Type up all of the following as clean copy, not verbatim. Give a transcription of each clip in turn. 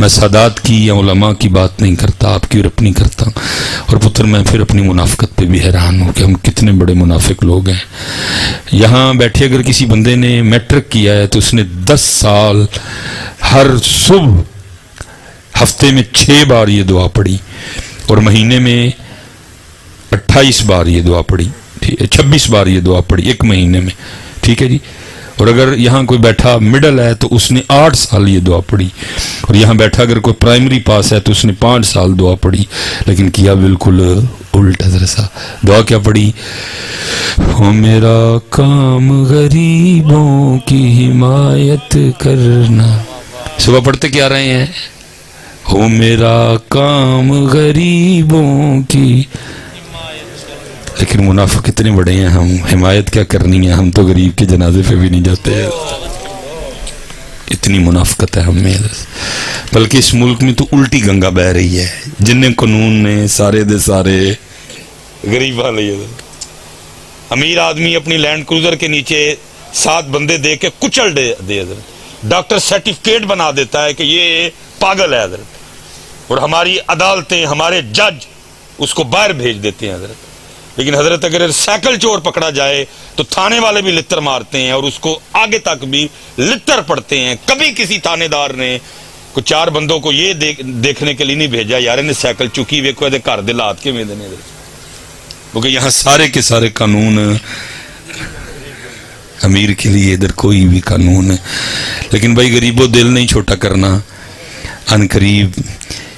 میں سادات کی یا علماء کی بات نہیں کرتا، آپ کی اور اپنی کرتا ہوں۔ اور پتر میں پھر اپنی منافقت پہ بھی حیران ہوں کہ ہم کتنے بڑے منافق لوگ ہیں۔ یہاں بیٹھے اگر کسی بندے نے میٹرک کیا ہے تو اس نے 10 سال ہر صبح ہفتے میں 6 بار یہ دعا پڑھی اور مہینے میں 28 بار یہ دعا پڑھی، 26 بار یہ دعا پڑھی ایک مہینے میں، ٹھیک ہے جی۔ اور اگر یہاں کوئی بیٹھا مڈل ہے تو اس نے 8 سال یہ دعا پڑھی، اور یہاں بیٹھا اگر کوئی پرائمری پاس ہے تو اس نے 5 سال دعا پڑھی، لیکن کیا بالکل الٹا درسا۔ دعا کیا پڑھی؟ ہو میرا کام غریبوں کی حمایت کرنا۔ صبح پڑھتے کیا رہے ہیں؟ ہو میرا کام غریبوں کی، لیکن منافق کتنے بڑے ہیں، ہم حمایت کیا کرنی ہے، ہم تو غریب کے جنازے پہ بھی نہیں جاتے، اتنی منافقت ہے ہم میں۔ بلکہ اس ملک میں تو الٹی گنگا بہ رہی ہے، جن قانون نے سارے دے سارے غریب والے۔ امیر آدمی اپنی لینڈ کروزر کے نیچے 7 بندے دے کے کچل دے، ڈاکٹر سرٹیفکیٹ بنا دیتا ہے کہ یہ پاگل ہے حضرت، اور ہماری عدالتیں، ہمارے جج اس کو باہر بھیج دیتے ہیں حضرت۔ لیکن حضرت اگر سائیکل چور پکڑا جائے تو تھانے والے بھی لتر مارتے ہیں اور اس کو آگے تک بھی لتر پڑتے ہیں۔ کبھی کسی تھانے دار نے کو 4 بندوں کو یہ دیکھنے کے لیے نہیں بھیجا یار انہیں سائیکل چکی ویکو دے گھر دے لات کے میں دینے دے، کیونکہ یہاں سارے کے سارے قانون امیر کے لیے، ادھر کوئی بھی قانون ہے۔ لیکن بھائی غریبوں دل نہیں چھوٹا کرنا، ان قریب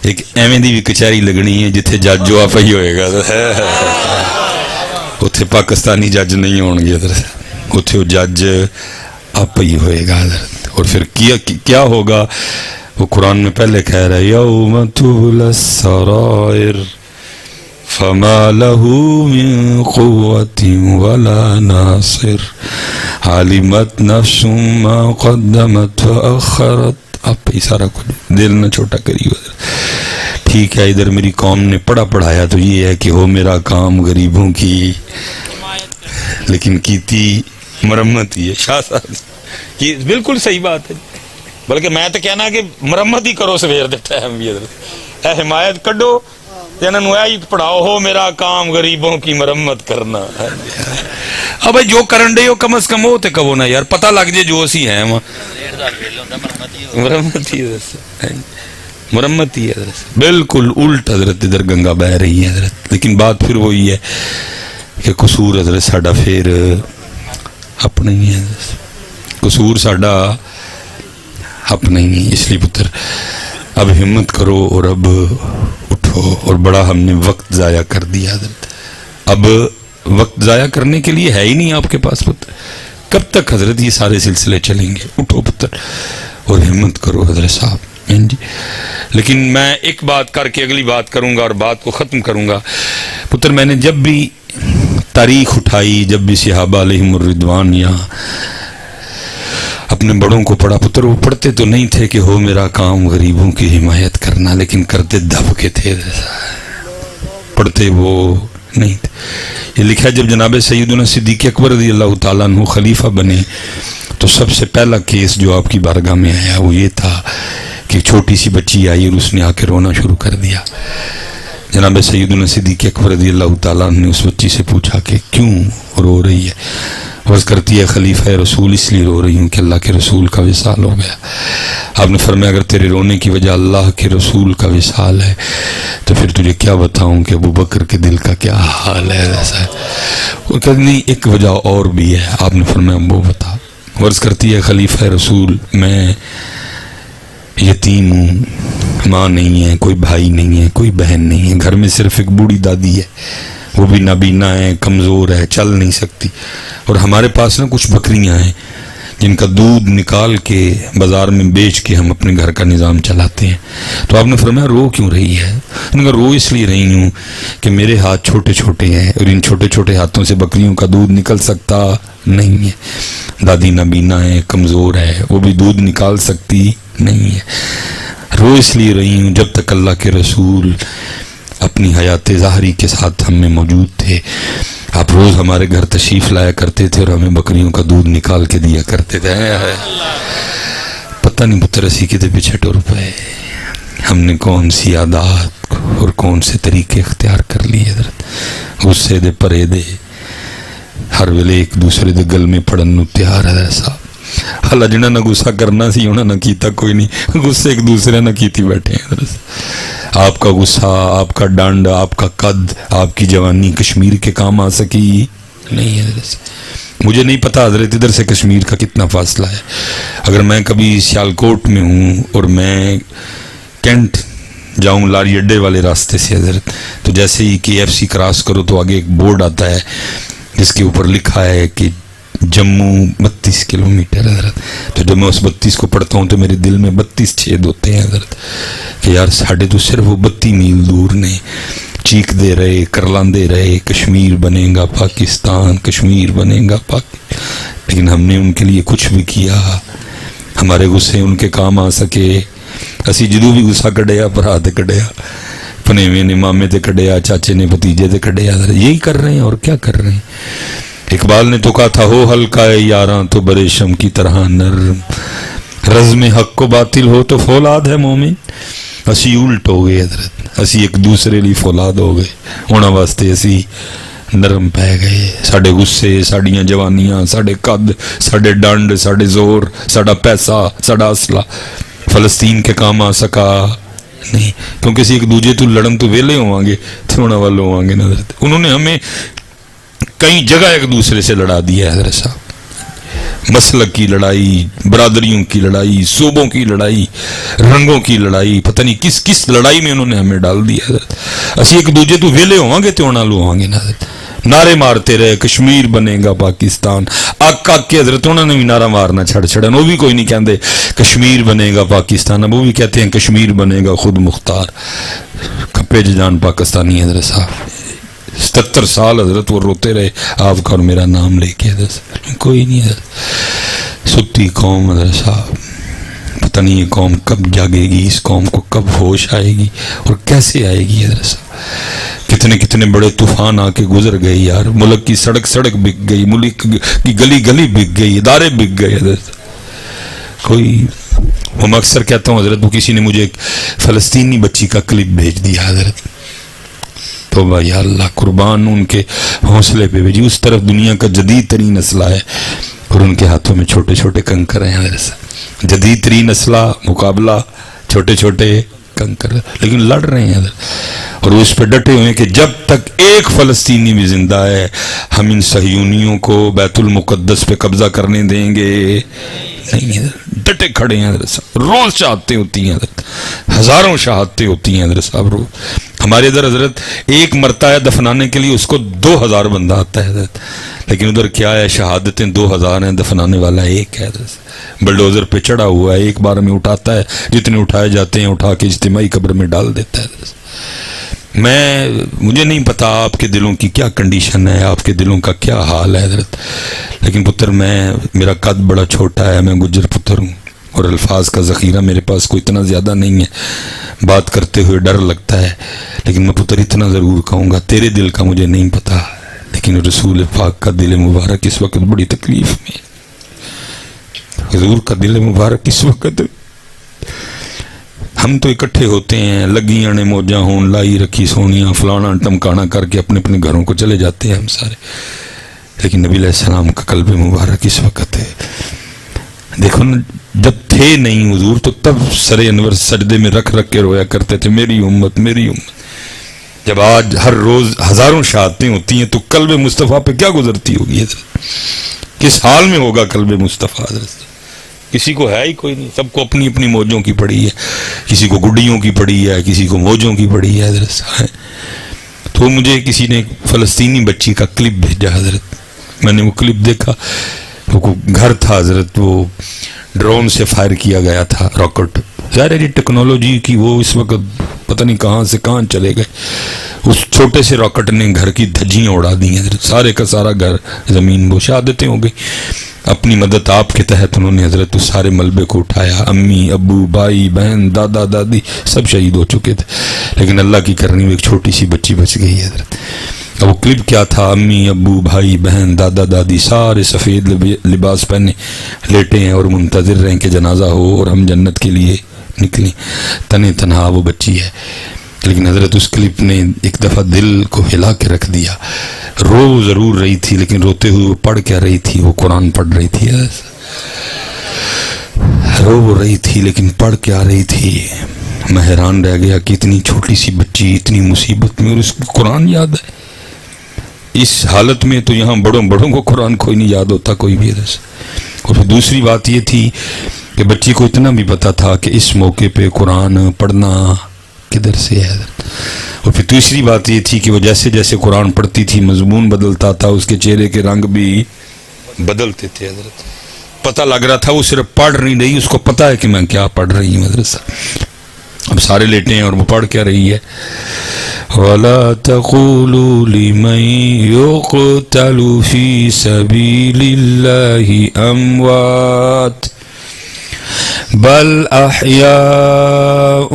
ایک ایویں دی بھی کچہری لگنی ہے جتھے جج جو آپ ہی ہوئے گا، اتھے پاکستانی جج نہیں ہون گے، اتھے وہ جج آپ ہی ہوئے گا۔ اور پھر کیا ہوگا وہ قرآن میں پہلے کہہ رہا ہے یوم تبلی السرائر فما له من قوة ولا ناصر علمت نفس ما قدمت وأخرت۔ آپ ہی سارا کچھ، دل نہ چھوٹا کریو۔ ٹھیک ہے ادھر میری قوم نے پڑھایا تو یہ ہے کہ ہو میرا کام غریبوں کی، لیکن کیتی مرمت ہی ہے شاہ صاحب کی، بالکل صحیح بات ہے۔ بلکہ میں تو کہنا کہ مرمت ہی کرو سویر دے ٹائم بھی، اے حمایت کڈو انہوں نے پڑھاؤ، ہو میرا کام غریبوں کی مرمت کرنا۔ اب بھائی جو کرن دے ہو کم از کم ہو تے کہو نا یار، پتہ لگ جائے جو اسی ہیں مرمت ہی مرمت ہی حضرت، بالکل الٹ حضرت ادھر گنگا بہ رہی ہے حضرت۔ لیکن بات پھر وہی ہے کہ قصور حضرت ساڈا پھر اپنا ہی ہے، قصور ساڈا اپنا ہی ہے۔ اس لیے پتر اب ہمت کرو اور اب اٹھو، اور بڑا ہم نے وقت ضائع کر دیا حضرت، اب وقت ضائع کرنے کے لیے ہے ہی نہیں آپ کے پاس پتر۔ کب تک حضرت یہ سارے سلسلے چلیں گے؟ اٹھو پتر اور ہمت کرو حضرت صاحب جی۔ لیکن میں ایک بات کر کے اگلی بات کروں گا اور بات کو ختم کروں گا پتر۔ میں نے جب بھی تاریخ اٹھائی، جب بھی صحابہ علیہم الرضوان یا اپنے بڑوں کو پڑھا پتر، وہ پڑھتے تو نہیں تھے کہ ہو میرا کام غریبوں کی حمایت کرنا، لیکن کرتے دب کے تھے، پڑھتے وہ نہیں تھے۔ یہ لکھا جب جناب سیدنا صدیق اکبر رضی اللہ تعالیٰ عنہ خلیفہ بنے تو سب سے پہلا کیس جو آپ کی بارگاہ میں آیا وہ یہ تھا کہ چھوٹی سی بچی آئی اور اس نے آ کے رونا شروع کر دیا۔ جناب سیدنا صدیق اکبر رضی اللہ تعالیٰ عنہ نے اس بچی سے پوچھا کہ کیوں رو رہی ہے؟ عرض کرتی ہے خلیفہ رسول اس لیے رو رہی ہوں کہ اللہ کے رسول کا وصال ہو گیا۔ آپ نے فرمایا اگر تیرے رونے کی وجہ اللہ کے رسول کا وصال ہے تو پھر تجھے کیا بتاؤں کہ ابو بکر کے دل کا کیا حال ہے، ایسا ہے۔ وہ کہتے نہیں ایک وجہ اور بھی ہے۔ آپ نے فرمایا وہ بتا۔ عرض کرتی ہے خلیفہ رسول میں یتیم ہوں، ماں نہیں ہے، کوئی بھائی نہیں ہے، کوئی بہن نہیں ہے، گھر میں صرف ایک بوڑھی دادی ہے، وہ بھی نابینا ہے، کمزور ہے، چل نہیں سکتی، اور ہمارے پاس نا کچھ بکریاں ہیں جن کا دودھ نکال کے بازار میں بیچ کے ہم اپنے گھر کا نظام چلاتے ہیں۔ تو آپ نے فرمایا رو کیوں رہی ہے؟ انہوں نے کہا رو اس لیے رہی ہوں کہ میرے ہاتھ چھوٹے چھوٹے ہیں اور ان چھوٹے چھوٹے ہاتھوں سے بکریوں کا دودھ نکل سکتا نہیں ہے، دادی نابینا ہے، کمزور ہے، وہ بھی دودھ نکال سکتی نہیں ہے۔ رو اس لیے رہی ہوں جب تک اللہ کے رسول اپنی حیات ظاہری کے ساتھ ہم میں موجود تھے، آپ روز ہمارے گھر تشریف لایا کرتے تھے اور ہمیں بکریوں کا دودھ نکال کے دیا کرتے تھے۔ پتہ نہیں پتر اسی کے پیچھے ٹر پائے۔ ہم نے کون سی عادات اور کون سے طریقے اختیار کر لیے حضرت. غصے دے پرے دے ہر ویلے ایک دوسرے دے گل میں پڑن نو تیار ہے حضرت صاحب. حالا جنہاں نہ غصہ کرنا سی انہاں نہ کیتا کوئی نہیں, غصے ایک دوسرے نہ کیتی بیٹھے ہیں حضرت. آپ کا غصہ, آپ کا ڈانڈ, آپ کا قد, آپ کی جوانی کشمیر کے کام آ سکی نہیں حضرت. مجھے نہیں پتا حضرت ادھر سے کشمیر کا کتنا فاصلہ ہے. اگر میں کبھی سیالکوٹ میں ہوں اور میں کینٹ جاؤں لاری اڈے والے راستے سے حضرت, تو جیسے ہی KFC کراس کرو تو آگے ایک بورڈ آتا ہے جس کے اوپر لکھا ہے کہ جموں 32 کلومیٹر حضرت. تو جب میں اس 32 کو پڑھتا ہوں تو میرے دل میں 32 چھید ہوتے ہیں حضرت کہ یار ساڑھے تو صرف وہ 32 میل دور نے. چیخ دے رہے, کرلاندے رہے, کشمیر بنے گا پاکستان, کشمیر بنے گا لیکن ہم نے ان کے لیے کچھ بھی کیا. ہمارے غصے ان کے کام آ سکے. اسی جدو بھی غصہ کڈیا بھرا تے کڈیا, پنیوے نے مامے تے کڈیا, چاچے نے بھتیجے تے کڈیا. یہی کر رہے ہیں اور کیا کر رہے ہیں. اقبال نے تو کہا تھا ہو ہلکا ہے یاراں تو برے شم کی طرح نرم, رزم حق کو باطل ہو تو فولاد ہے مومن. اسی الٹ ہو گئے حضرت, اسی ایک دوسرے لی فولاد ہو گئے. انہاں واسطے اسی نرم پہ گئے. ساڑھے غصے, ساڑھیاں جوانیاں, ساڑھے قد, ساڑھے ڈانڈ, ساڑھے زور, ساڑھا پیسہ, ساڑھا اسلحہ فلسطین کے کام آ سکا نہیں, کیونکہ اسی ایک دوجے تو لڑن تو ویلے ہوں گے تو انہاں والوں ہوں گے حضرت. انہوں نے ہمیں کئی جگہ ایک دوسرے سے لڑا دیا ہے حضرت صاحب. مسلک کی لڑائی, برادریوں کی لڑائی, صوبوں کی لڑائی, رنگوں کی لڑائی, پتہ نہیں کس کس لڑائی میں انہوں نے ہمیں ڈال دیا حضرت. اسی ایک دوجے تو ویلے ہوں گے تو انہاں لو ہوں گے حضرت. نعرے مارتے رہے کشمیر بنے گا پاکستان, آگ آگ کے حضرت انہوں نے بھی نعرہ مارنا چھڑ چھڑن. وہ بھی کوئی نہیں کہندے کشمیر بنے گا پاکستان, اب وہ بھی کہتے ہیں کشمیر بنے گا خود مختار. کپے جان پاکستانی حضرت صاحب 77 سال حضرت وہ روتے رہے آپ کا اور میرا نام لے کے حضرت. کوئی نہیں حضرت. ستی قوم حضرت صاحب, پتہ نہیں یہ قوم کب جاگے گی, اس قوم کو کب ہوش آئے گی اور کیسے آئے گی حضرت صاحب. کتنے کتنے بڑے طوفان آ کے گزر گئے یار. ملک کی سڑک سڑک بک گئی, ملک کی گلی گلی بک گئی, ادارے بک گئے حضرت. کوئی وہ میں اکثر کہتا ہوں حضرت, وہ کسی نے مجھے ایک فلسطینی بچی کا کلپ بھیج دیا حضرت. تو یا اللہ قربان ان کے حوصلے پہ بھیجی. اس طرف دنیا کا جدید ترین اسلحہ ہے اور ان کے ہاتھوں میں چھوٹے چھوٹے کنکر ہیں حضرت. جدید ترین اسلحہ, مقابلہ, چھوٹے چھوٹے کنکر, لیکن لڑ رہے ہیں حضرت. اور وہ اس پہ ڈٹے ہوئے ہیں کہ جب تک ایک فلسطینی بھی زندہ ہے ہم ان صہیونیوں کو بیت المقدس پہ قبضہ کرنے دیں گے نہیں حضرت. ڈٹے کھڑے ہیں حضرت صاحب. روز شہادتیں ہوتی ہیں حضرت, ہزاروں شہادتیں ہوتی ہیں حضرت صاحب روز. ہمارے ادھر حضرت ایک مرتا ہے دفنانے کے لیے اس کو 2000 بندہ آتا ہے حضرت, لیکن ادھر کیا ہے شہادتیں 2000 ہیں, دفنانے والا ایک ہے حضرت. بلڈوزر پہ چڑھا ہوا ہے, ایک بار میں اٹھاتا ہے, جتنے اٹھائے جاتے ہیں اٹھا کے اجتماعی قبر میں ڈال دیتا ہے حضرت. مجھے نہیں پتا آپ کے دلوں کی کیا کنڈیشن ہے, آپ کے دلوں کا کیا حال ہے حضرت, لیکن پتر میرا قد بڑا چھوٹا ہے, میں گجر پتر ہوں اور الفاظ کا ذخیرہ میرے پاس کوئی اتنا زیادہ نہیں ہے, بات کرتے ہوئے ڈر لگتا ہے. لیکن میں پتر اتنا ضرور کہوں گا, تیرے دل کا مجھے نہیں پتا, لیکن رسول پاک کا دل مبارک اس وقت بڑی تکلیف میں. حضور کا دل مبارک اس وقت, ہم تو اکٹھے ہوتے ہیں, لگیاں نے موجاں ہون, لائی رکھی سونیاں, فلانا ٹمکانا کر کے اپنے اپنے گھروں کو چلے جاتے ہیں ہم سارے, لیکن نبی علیہ السلام کا قلب مبارک اس وقت ہے. دیکھو نا, جب تھے نہیں حضور تو تب سر انور سجدے میں رکھ رکھ کے رویا کرتے تھے میری امت میری امت. جب آج ہر روز ہزاروں شہادتیں ہوتی ہیں تو قلب مصطفیٰ پہ کیا گزرتی ہوگی حضرت, کس حال میں ہوگا قلب مصطفیٰ حضرت. کسی کو ہے ہی کوئی نہیں, سب کو اپنی اپنی موجوں کی پڑی ہے, کسی کو گڈیوں کی پڑی ہے, کسی کو موجوں کی پڑی ہے حضرت. تو مجھے کسی نے فلسطینی بچی کا کلپ بھیجا حضرت, میں نے وہ کلپ دیکھا, وہ گھر تھا حضرت, وہ ڈرون سے فائر کیا گیا تھا راکٹ. ظاہر ہے ٹیکنالوجی کی وہ اس وقت پتہ نہیں کہاں سے کہاں چلے گئے. اس چھوٹے سے راکٹ نے گھر کی دھجیاں اڑا دی ہیں حضرت, سارے کا سارا گھر زمین وہ شہادتیں ہو گئی. اپنی مدد آپ کے تحت انہوں نے حضرت اس سارے ملبے کو اٹھایا. امی ابو بھائی بہن دادا دادی سب شہید ہو چکے تھے, لیکن اللہ کی کرنی میں ایک چھوٹی سی بچی بچ گئی حضرت. وہ کلپ کیا تھا, امی ابو بھائی بہن دادا دادی سارے سفید لباس پہنے لیٹے ہیں اور منتظر رہیں کہ جنازہ ہو اور ہم جنت کے لیے نکلی تنے تنہا وہ بچی ہے، لیکن حضرت اس کلپ نے ایک دفعہ دل کو ہلا کے رکھ دیا. رو ضرور رہی تھی لیکن روتے ہوئے وہ پڑھ کیا رہی تھی؟ وہ قرآن پڑھ رہی تھی. رو رہی تھی لیکن پڑھ کیا رہی تھی؟ میں حیران رہ گیا کہ اتنی چھوٹی سی بچی اتنی مصیبت میں اور اس کو قرآن یاد ہے. اس حالت میں تو یہاں بڑوں کو قرآن کوئی نہیں یاد ہوتا کوئی بھی. اور پھر دوسری بات یہ تھی کہ بچی کو اتنا بھی پتا تھا کہ اس موقع پہ قرآن پڑھنا کدھر سے ہے. اور پھر تیسری بات یہ تھی کہ وہ جیسے جیسے قرآن پڑھتی تھی مضمون بدلتا تھا، اس کے چہرے کے رنگ بھی بدلتے تھے. حضرت پتہ لگ رہا تھا وہ صرف پڑھ نہیں رہی، اس کو پتا ہے کہ میں کیا پڑھ رہی ہوں. حضرت اب سارے لیٹے ہیں اور وہ پڑھ کیا رہی ہے؟ وَلَا تَقُولُوا لِمَن يُقْتَلُ فِي سَبِيلِ اللَّهِ أَمْوَاتٌ بل احیاء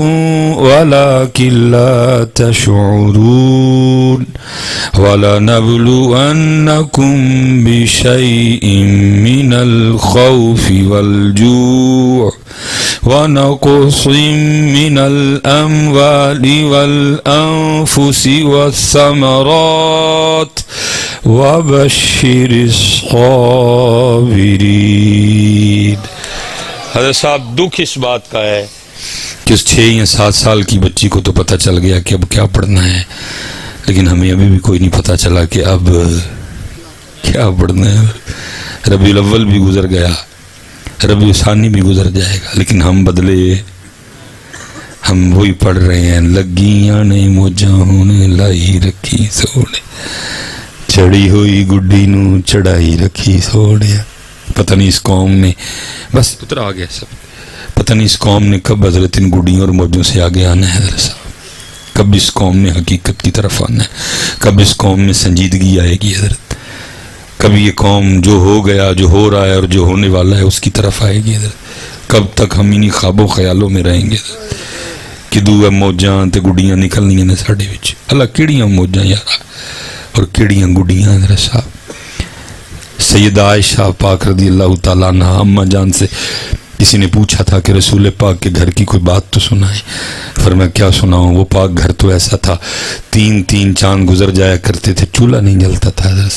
ولکن لا تشعرون ولنبلونکم بشیء من الخوف والجوع ونقص من الاموال والانفس والثمرات وبشر الصابرین. حضرت صاحب دکھ اس بات کا ہے کہ اس 6 یا 7 سال کی بچی کو تو پتہ چل گیا کہ اب کیا پڑھنا ہے، لیکن ہمیں ابھی بھی کوئی نہیں پتہ چلا کہ اب کیا پڑھنا ہے. ربیع الاول بھی گزر گیا، ربیع ثانی بھی گزر جائے گا، لیکن ہم بدلے ہم وہی پڑھ رہے ہیں. لگیاں نے موجاں ہونے لائی رکھی سونے، چڑھی ہوئی گڈی نو چڑھائی رکھی سوڑیا. پتہ نہیں اس قوم نے بس پتر آ گیا سب، پتہ نہیں اس قوم نے کب حضرت ان گڈیوں اور موجوں سے آگے آنا ہے. حضرت صاحب کب اس قوم نے حقیقت کی طرف آنا ہے، کب اس قوم میں سنجیدگی آئے گی. حضرت کب یہ قوم جو ہو گیا، جو ہو رہا ہے اور جو ہونے والا ہے اس کی طرف آئے گی. حضرت کب تک ہم انہی خوابوں خیالوں میں رہیں گے کہ دو موجاں تے گڈیاں نکلنیاں نے ساڈے وچ. اللہ کیڑیاں موجاں یار اور کیڑیاں گڈیاں. حضرت صاحب سیدہ عائشہ پاک رضی اللہ تعالیٰ عنہ اماں جان سے کسی نے پوچھا تھا کہ رسول پاک کے گھر کی کوئی بات تو سنائیں. فرمایا کیا سناؤں؟ وہ پاک گھر تو ایسا تھا 3 چاند گزر جایا کرتے تھے، چولہا نہیں جلتا تھا. حضرت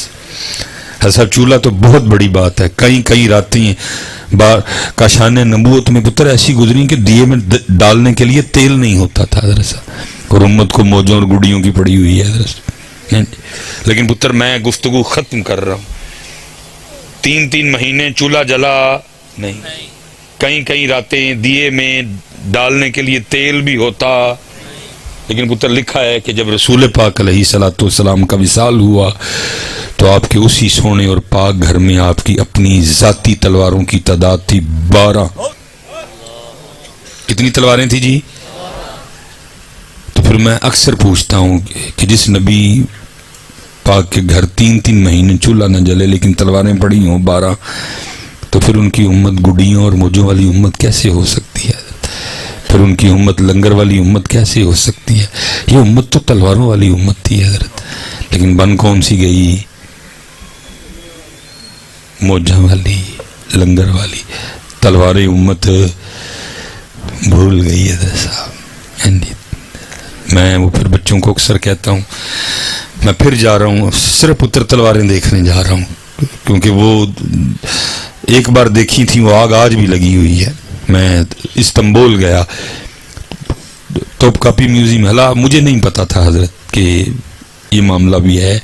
صاحب چولہا تو بہت بڑی بات ہے. کئی راتیں کاشان نبوت میں پتر ایسی گزری کہ دیے میں ڈالنے کے لیے تیل نہیں ہوتا تھا. حضرت صاحب اور امت کو موجوں اور گڈیوں کی پڑی ہوئی ہے. حضرت لیکن پتر میں گفتگو ختم کر رہا ہوں. 3 مہینے چولہا جلا نہیں، کئی راتیں دیے میں ڈالنے کے لیے تیل بھی ہوتا. لیکن پتر لکھا ہے کہ جب رسول پاک علیہ الصلوۃ والسلام کا وصال ہوا تو آپ کے اسی سونے اور پاک گھر میں آپ کی اپنی ذاتی تلواروں کی تعداد تھی 12. کتنی تلواریں تھی جی؟ تو پھر میں اکثر پوچھتا ہوں کہ جس نبی پاک کے گھر 3 مہینے چولہا نہ جلے لیکن تلواریں پڑی ہوں 12، تو پھر ان کی امت گڈیوں اور موجوں والی امت کیسے ہو سکتی ہے؟ پھر ان کی امت لنگر والی امت کیسے ہو سکتی ہے؟ یہ امت تو تلواروں والی امت تھی. حضرت لیکن بن کون سی گئی؟ موجہ والی، لنگر والی. تلواریں امت بھول گئی. حضرت صاحب میں وہ پھر بچوں کو اکثر کہتا ہوں میں پھر جا رہا ہوں صرف پتر تلواریں دیکھنے جا رہا ہوں، کیونکہ وہ ایک بار دیکھی تھی وہ آگ آج بھی لگی ہوئی ہے. میں استنبول گیا توپ کاپی میوزیم، حالانکہ مجھے نہیں پتا تھا حضرت کہ یہ معاملہ بھی ہے.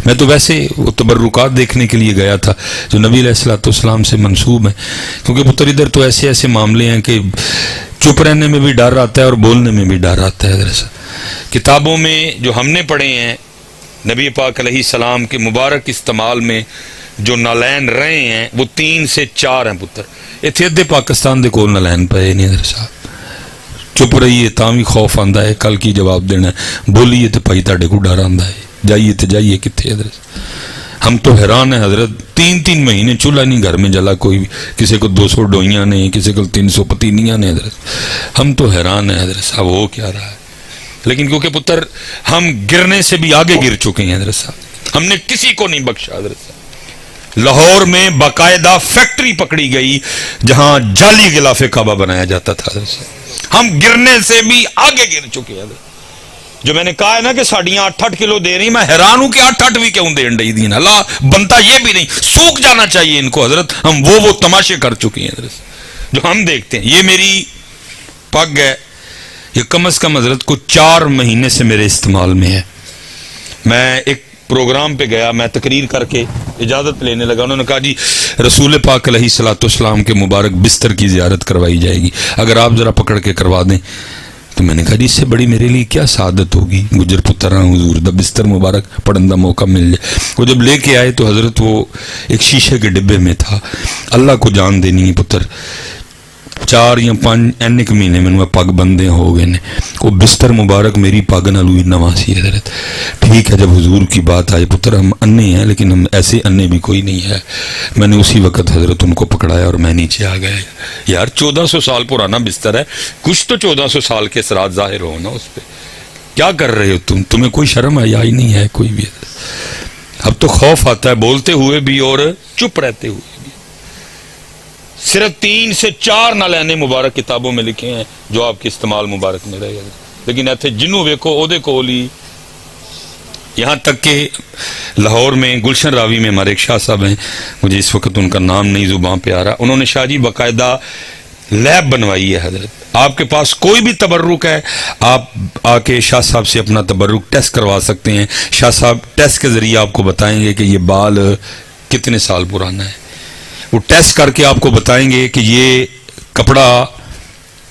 میں تو ویسے وہ تبرکات دیکھنے کے لیے گیا تھا جو نبی علیہ الصلوۃ والسلام سے منسوب ہیں، کیونکہ پتر ادھر تو ایسے معاملے ہیں کہ چپ رہنے میں بھی ڈر آتا ہے اور بولنے میں بھی ڈر آتا ہے. حضرت کتابوں میں جو ہم نے پڑھے ہیں نبی پاک علیہ السلام کے مبارک استعمال میں جو نالین رہے ہیں وہ 3 سے 4 ہیں. پتر اتنے ادھے پاکستان دے کول نالین پے نہیں. حضرت صاحب چپ رہیے تاں بھی خوف آندا ہے، کل کی جواب دینا ہے، بولیے تو بھائی تہاڈے کو ڈر آندا ہے، جائیے تو جائیے کتنے. حضرت ہم تو حیران ہیں حضرت 3 مہینے چولہا نہیں گھر میں جلا کوئی بھی، کسی کو 200 ڈوئیاں نے، کسی کو 300 پتینیاں نے. حضرت ہم تو حیران ہیں حضرت صاحب ہو کیا رہا ہے. لیکن کیونکہ پتر ہم گرنے سے بھی آگے گر چکے ہیں. حضرت صاحب ہم نے کسی کو نہیں بخشا. حضرت صاحب لاہور میں باقاعدہ فیکٹری پکڑی گئی جہاں جعلی غلاف کعبہ بنایا جاتا تھا. حضرت صاحب ہم گرنے سے بھی آگے گر چکے ہیں. جو میں نے کہا ہے نا کہ ساڑیاں 8-8 کلو دے رہی، میں حیران ہوں کہ 8-8 بھی کیوں دے ڈی دین. اللہ بنتا یہ بھی نہیں، سوکھ جانا چاہیے ان کو حضرت. ہم وہ تماشے کر چکے ہیں حضرت جو ہم دیکھتے ہیں. یہ میری پگ ہے، یہ کم از کم حضرت کو 4 مہینے سے میرے استعمال میں ہے. میں ایک پروگرام پہ گیا، میں تقریر کر کے اجازت لینے لگا. انہوں نے کہا جی رسول پاک علیہ الصلوۃ والسلام کے مبارک بستر کی زیارت کروائی جائے گی، اگر آپ ذرا پکڑ کے کروا دیں. تو میں نے کہا جی اس سے بڑی میرے لیے کیا سعادت ہوگی، گجر پتر حضور دا بستر مبارک پڑھن دا موقع مل جائے. وہ جب لے کے آئے تو حضرت وہ ایک شیشے کے ڈبے میں تھا. اللہ کو جان دینی پتر 4 یا 5 مہینے میں پگ بندے ہو گئے نے. وہ بستر مبارک میری پگ نال ہوئی نواسی حضرت. ٹھیک ہے جب حضور کی بات آئی پتر ہم انے ہیں لیکن ہم ایسے انے بھی کوئی نہیں ہے. میں نے اسی وقت حضرت ان کو پکڑایا اور میں نیچے آ گیا. یار 1400 سال پرانا بستر ہے، کچھ تو 1400 سال کے اثرات ظاہر ہو نا اس پہ. کیا کر رہے ہو تمہیں کوئی شرم ہے یا ہی نہیں ہے کوئی بھی. اب تو خوف آتا ہے بولتے ہوئے بھی اور چپ رہتے ہوئے. صرف 3 سے 4 نالین مبارک کتابوں میں لکھے ہیں جو آپ کے استعمال مبارک میں رہے. لیکن ایتھے جنوں ویکھو او دے کول ہی. یہاں تک کہ لاہور میں گلشن راوی میں ہمارے ایک شاہ صاحب ہیں، مجھے اس وقت ان کا نام نہیں زبان پہ آ رہا. انہوں نے شاہ جی باقاعدہ لیب بنوائی ہے حضرت. آپ کے پاس کوئی بھی تبرک ہے آپ آ کے شاہ صاحب سے اپنا تبرک ٹیسٹ کروا سکتے ہیں. شاہ صاحب ٹیسٹ کے ذریعے آپ کو بتائیں گے کہ یہ بال کتنے سال پرانا ہے. وہ ٹیسٹ کر کے آپ کو بتائیں گے کہ یہ کپڑا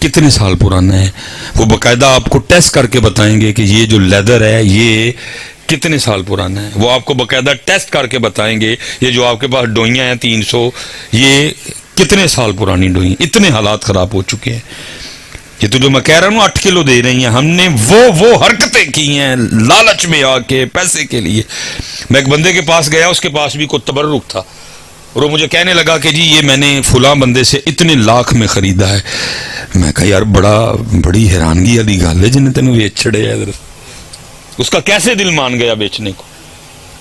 کتنے سال پرانا ہے. وہ باقاعدہ آپ کو ٹیسٹ کر کے بتائیں گے کہ یہ جو لیدر ہے یہ کتنے سال پرانا ہے. وہ آپ کو باقاعدہ ٹیسٹ کر کے بتائیں گے یہ جو آپ کے پاس ڈوئیاں ہیں 300 یہ کتنے سال پرانی ڈوئی. اتنے حالات خراب ہو چکے ہیں. یہ تو جو میں کہہ رہا ہوں 8 کلو دے رہی ہیں، ہم نے وہ حرکتیں کی ہیں لالچ میں آ کے پیسے کے لیے. میں ایک بندے کے پاس گیا، اس کے پاس بھی کوئی تبرک تھا اور وہ مجھے کہنے لگا کہ جی یہ میں نے فلاں بندے سے اتنے لاکھ میں خریدا ہے. میں کہا یار بڑی حیرانگی والی گل ہے جنہیں تینوں بیچ چھڑے ہے. اس کا کیسے دل مان گیا بیچنے کو؟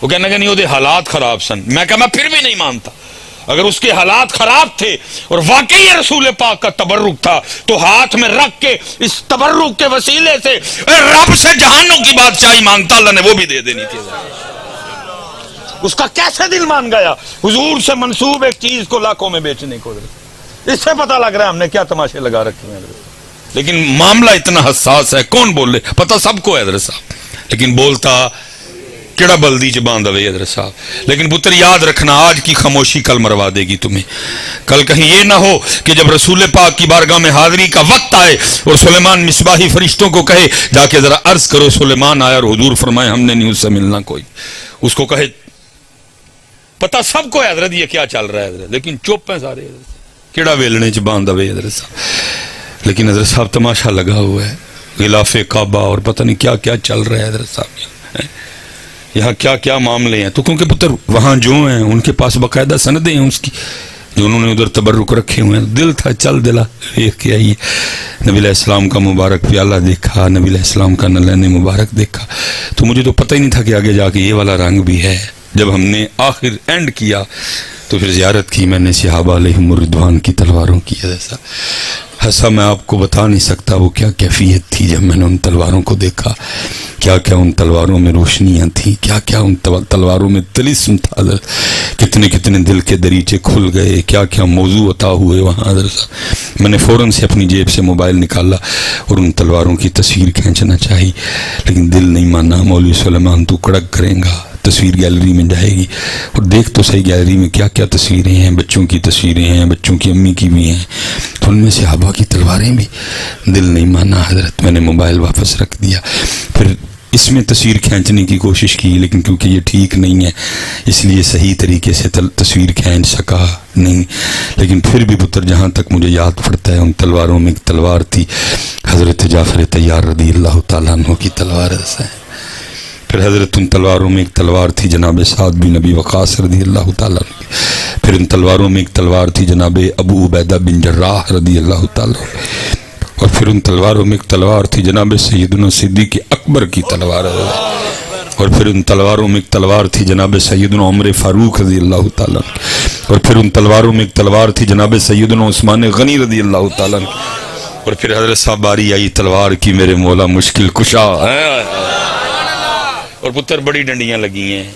وہ کہنا کہ نہیں وہ حالات خراب سن. میں کہا میں پھر بھی نہیں مانتا. اگر اس کے حالات خراب تھے اور واقعی یہ رسول پاک کا تبرک تھا تو ہاتھ میں رکھ کے اس تبرک کے وسیلے سے رب سے جہانوں کی بادشاہی مانگتا، اللہ نے وہ بھی دے دینی تھی. اس کا کیسے دل مان گیا حضور سے منسوب ایک چیز کو لاکھوں میں بیچنے کو؟ اس سے پتہ لگ رہا ہے ہم نے کیا تماشے لگا رکھے ہیں. لیکن معاملہ اتنا حساس ہے، کون بولے پتہ سب کو ہے حضرت صاحب، لیکن بولتا کیڑا بلدی چ باندھ ہوئے حضرت صاحب. لیکن پتر یاد رکھنا آج کی خاموشی کل مروا دے گی تمہیں. کل کہیں یہ نہ ہو کہ جب رسول پاک کی بارگاہ میں حاضری کا وقت آئے اور سلیمان مصباحی فرشتوں کو کہے جا کے ذرا عرض کرو سلیمان آیا، اور حضور فرمائے ہم نے نہیں اس سے ملنا کوئی. اس کو کہے پتہ سب کو ہے حضرت یہ کیا چل رہا ہے حضرت، لیکن چپ ہیں سارے. حضرت کیڑا ویلنے چ باندھ ہوئے حضرت صاحب. لیکن حضرت صاحب تماشا لگا ہوا ہے، غلاف کعبہ اور پتہ نہیں کیا کیا چل رہا ہے حضرت صاحب. یہاں کیا کیا معاملے ہیں. تو کیونکہ پتر وہاں جو ہیں ان کے پاس باقاعدہ سندیں ہیں اس کی جو انہوں نے ادھر تبرک رکھے ہوئے ہیں. دل تھا چل دلا دیکھ کے آئیے. نبی علیہ السلام کا مبارک پیالہ دیکھا، نبی علیہ السلام کا نلین مبارک دیکھا. تو مجھے تو پتہ ہی نہیں تھا کہ آگے جا کے یہ والا رنگ بھی ہے. جب ہم نے آخر اینڈ کیا تو پھر زیارت کی میں نے صحابہ علیہم الرضوان کی تلواروں کی. ایسا ایسا میں آپ کو بتا نہیں سکتا وہ کیا کیفیت تھی جب میں نے ان تلواروں کو دیکھا. کیا کیا ان تلواروں میں روشنیاں تھیں، کیا کیا ان تلواروں میں طلسم تھا. کتنے کتنے دل کے دریچے کھل گئے، کیا کیا موضوع عطا ہوئے وہاں. حضرت میں نے فوراً سے اپنی جیب سے موبائل نکالا اور ان تلواروں کی تصویر کھینچنا چاہی، لیکن دل نہیں مانا. مولوی سلیمان تو کڑک کریں گا، تصویر گیلری میں جائے گی اور دیکھ تو صحیح گیلری میں کیا کیا تصویریں ہیں. بچوں کی تصویریں ہیں، بچوں کی امی کی بھی ہیں، تو ان میں صحابہ کی تلواریں بھی. دل نہیں مانا حضرت، میں نے موبائل واپس رکھ دیا. پھر اس میں تصویر کھینچنے کی کوشش کی، لیکن کیونکہ یہ ٹھیک نہیں ہے اس لیے صحیح طریقے سے تصویر کھینچ سکا نہیں. لیکن پھر بھی پتر جہاں تک مجھے یاد پڑتا ہے ان تلواروں میں ایک تلوار تھی حضرت جعفر طیار رضی اللہ تعالیٰ عنہ کی تلوار ہے. پھر حضرت ان تلواروں میں ایک تلوار تھی جناب سعد بن نبی وقاص رضی اللہ تعالیٰ عنہ. پھر ان تلواروں میں ایک تلوار تھی جناب ابو عبیدہ بن جراح رضی اللہ تعالیٰ عنہ. اور پھر ان تلواروں میں ایک تلوار تھی جناب سیدنا صدیق اکبر کی تلوار. اور پھر ان تلواروں میں ایک تلوار تھی جناب سیدنا عمر فاروق رضی اللہ تعالیٰ عنہ. اور پھر ان تلواروں میں ایک تلوار تھی جناب سیدنا عثمان غنی رضی اللہ تعالیٰ عنہ. اور پھر حضرت صاحب باری آئی تلوار کی میرے مولا مشکل کشا اور پتر بڑی ڈنڈیاں لگی ہیں.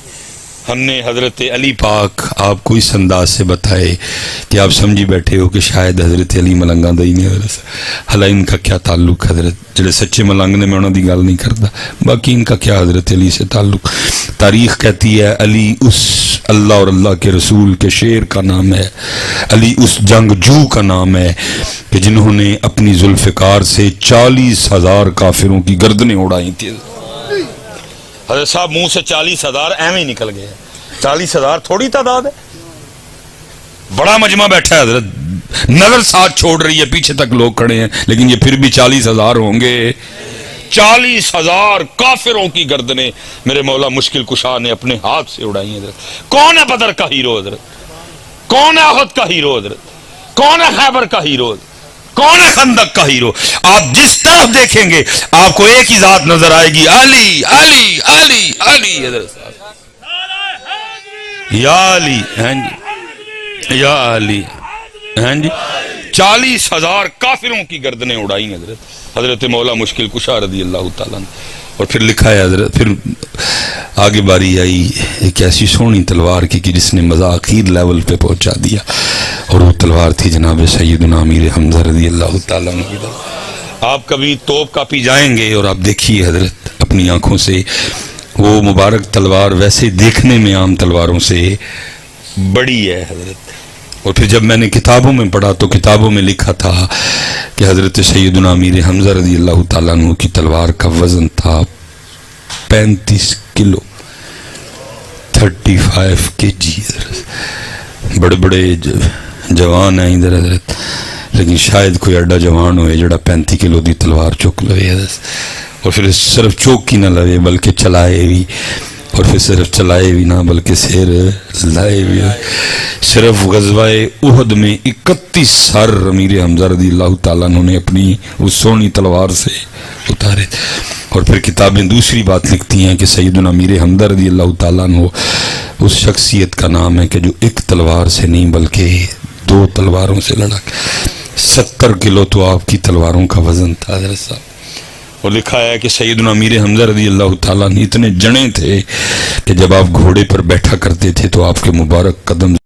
ہم نے حضرت علی پاک آپ کو اس انداز سے بتائے کہ آپ سمجھی بیٹھے ہو کہ شاید حضرت علی ملنگاں دا ہی نہیں حضرت. حالا ان کا کیا تعلق حضرت جڑے سچے ملنگ نے میں انہوں دی گل نہیں کرتا, باقی ان کا کیا حضرت علی سے تعلق. تاریخ کہتی ہے علی اس اللہ اور اللہ کے رسول کے شیر کا نام ہے, علی اس جنگجو کا نام ہے کہ جنہوں نے اپنی ذوالفقار سے 40,000 کافروں کی گردنیں اڑائی تھی. حضرت صاحب منہ سے 40,000 ایویں نکل گئے. 40,000 تھوڑی تعداد ہے, بڑا مجمع بیٹھا ہے حضرت, نظر ساتھ چھوڑ رہی ہے, پیچھے تک لوگ کھڑے ہیں, لیکن یہ پھر بھی 40,000 ہوں گے. 40,000 کافروں کی گردنیں میرے مولا مشکل کشا نے اپنے ہاتھ سے اڑائی ہیں حضرت. کون ہے بدر کا ہیرو حضرت, کون ہے احد کا ہیرو حضرت, کون ہے خیبر کا ہیرو, کون ہے خندق کا ہیرو. آپ جس طرف دیکھیں گے آپ کو ایک ہی ذات نظر آئے گی, علی علی علی علی حضرت صاحب, یا علی, ہاں جی یا علی, ہاں جی. 40,000 کافروں کی گردنیں اڑائی حضرت مولا مشکل کشا رضی اللہ تعالیٰ نے. اور پھر لکھا ہے حضرت, پھر آگے باری آئی ایک ایسی سونی تلوار کی کہ جس نے مذاکیر لیول پہ پہنچا دیا, اور وہ تلوار تھی جناب سیدنا امیر حمزہ رضی اللہ تعالیٰ عنہ. آپ کبھی توپ کاپی جائیں گے اور آپ دیکھیے حضرت اپنی آنکھوں سے, وہ مبارک تلوار ویسے دیکھنے میں عام تلواروں سے بڑی ہے حضرت. اور پھر جب میں نے کتابوں میں پڑھا تو کتابوں میں لکھا تھا کہ حضرت سیدنا امیر حمزہ رضی اللہ تعالیٰ عنہ کی تلوار کا وزن تھا 35 کلو, 35 kg. بڑے بڑے جوان ہیں ادھر حضرت, لیکن شاید کوئی ایڈا جوان ہوئے جڑا 35 کلو دی تلوار چوک لوے حضرت, اور پھر صرف چوک کی نہ لوے بلکہ چلائے بھی, اور پھر صرف چلائے بھی نہ بلکہ سیر لائے بھی. صرف غزوہ احد میں 31 سر امیر حمزہ رضی اللہ تعالیٰ عنہ نے اپنی اس سونی تلوار سے اتارے. اور پھر کتابیں دوسری بات لکھتی ہیں کہ سیدنا امیر حمزہ رضی اللہ تعالیٰ عنہ اس شخصیت کا نام ہے کہ جو ایک تلوار سے نہیں بلکہ 2 تلواروں سے لڑا. 70 کلو تو آپ کی تلواروں کا وزن تھا حضرت صاحب. اور لکھا ہے کہ سیدنا امیر حمزہ رضی اللہ تعالیٰ نے اتنے جنے تھے کہ جب آپ گھوڑے پر بیٹھا کرتے تھے تو آپ کے مبارک قدم